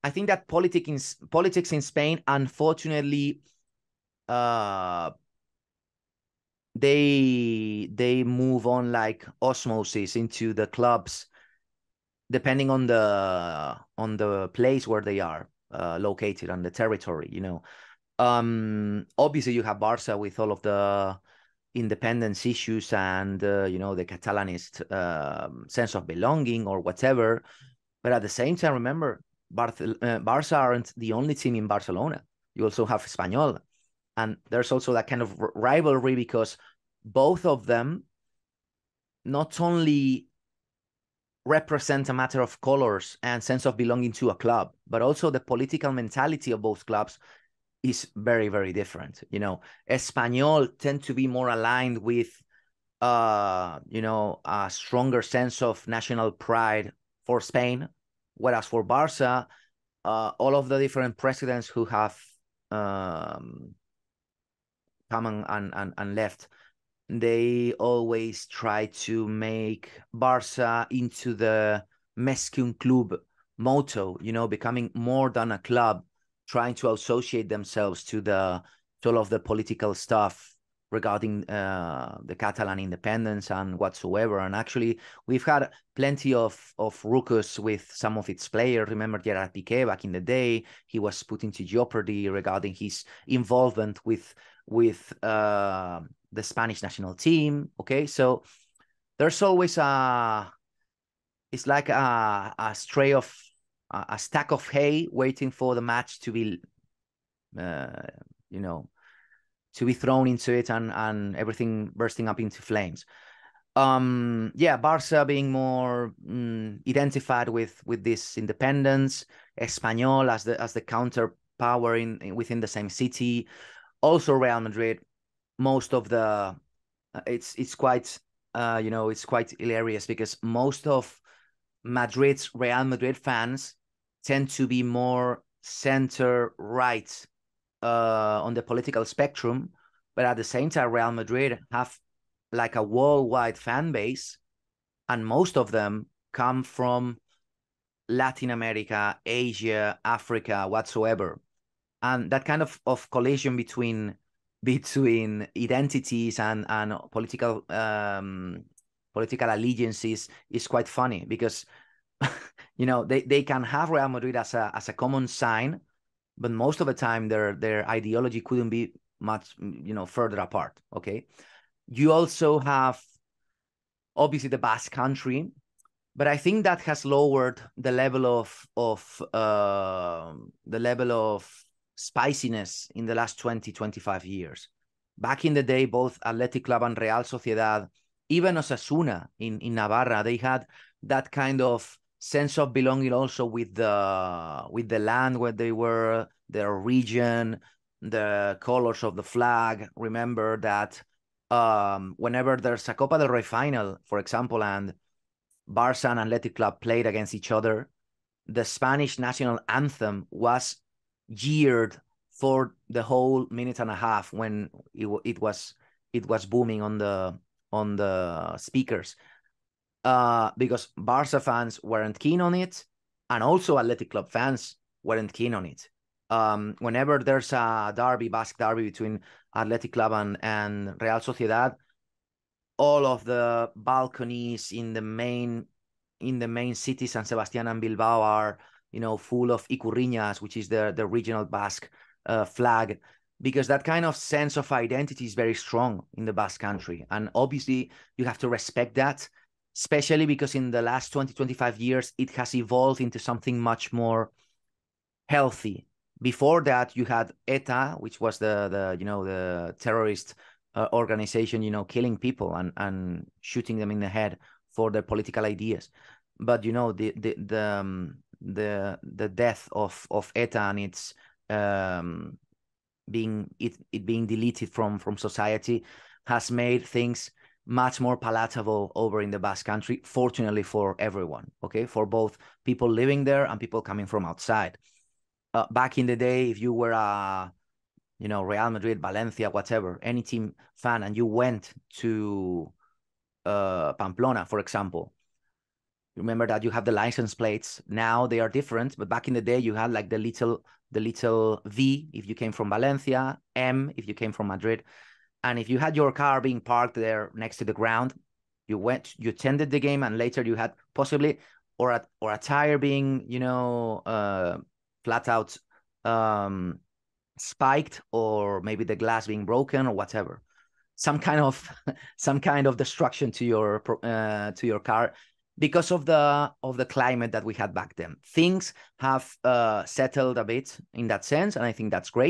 I think that politics in Spain, unfortunately, they move on like osmosis into the clubs, depending on the place where they are located on the territory. Obviously you have Barca with all of the independence issues and the Catalanist sense of belonging or whatever. But at the same time, remember, Barca aren't the only team in Barcelona. You also have Espanyol, and there's also that kind of rivalry because both of them not only represent a matter of colors and sense of belonging to a club, but also the political mentality of both clubs is very, very different. Espanyol tend to be more aligned with, a stronger sense of national pride for Spain, whereas for Barca, all of the different presidents who have come and left, they always try to make Barca into the Més que un club motto, becoming more than a club, trying to associate themselves to all of the political stuff regarding the Catalan independence and whatsoever. And actually, we've had plenty of ruckus with some of its players. Remember Gerard Piqué back in the day? He was put into jeopardy regarding his involvement with the Spanish national team. Okay, so there's always it's like a stray of a stack of hay waiting for the match to be to be thrown into it and everything bursting up into flames. Barca being more identified with this independence, Espanyol as the counter power within the same city. Also Real Madrid, most of the it's quite it's quite hilarious because most of Madrid's Real Madrid fans tend to be more center right on the political spectrum, but at the same time Real Madrid have like a worldwide fan base, and most of them come from Latin America, Asia, Africa, whatsoever. And that kind of collision between identities and political allegiances is quite funny because they can have Real Madrid as a common sign, but most of the time their ideology couldn't be much further apart. Okay, you also have obviously the Basque Country, but I think that has lowered the level of spiciness in the last 20-25 years. Back in the day, both Athletic Club and Real Sociedad, even Osasuna in Navarra, they had that kind of sense of belonging also with the land where they were, their region, the colors of the flag. Remember that whenever there's a Copa del Rey final, for example, and Barca and Athletic Club played against each other, the Spanish national anthem was geared for the whole minute and a half when it was booming on the speakers, because Barca fans weren't keen on it, and also Athletic Club fans weren't keen on it. Whenever there's a Basque derby between Athletic Club and Real Sociedad, all of the balconies in the main cities, San Sebastián and Bilbao, are full of ikurriñas, which is the regional Basque flag, because that kind of sense of identity is very strong in the Basque Country. And obviously you have to respect that, especially because in the last 20-25 years it has evolved into something much more healthy. Before that, you had ETA, which was the terrorist organization, killing people and shooting them in the head for their political ideas. But the death of ETA and its being deleted from society has made things much more palatable over in the Basque Country, fortunately for everyone, okay, for both people living there and people coming from outside. Back in the day, if you were a Real Madrid, Valencia, whatever, any team fan, and you went to Pamplona, for example, Remember that you have the license plates. Now they are different, but back in the day you had like the little V if you came from Valencia, M if you came from Madrid. And if you had your car being parked there next to the ground, you attended the game, and later you had possibly or a tire being, flat out spiked, or maybe the glass being broken or whatever. Some kind of destruction to your car because of the climate that we had back then. Things have settled a bit in that sense, and I think that's great.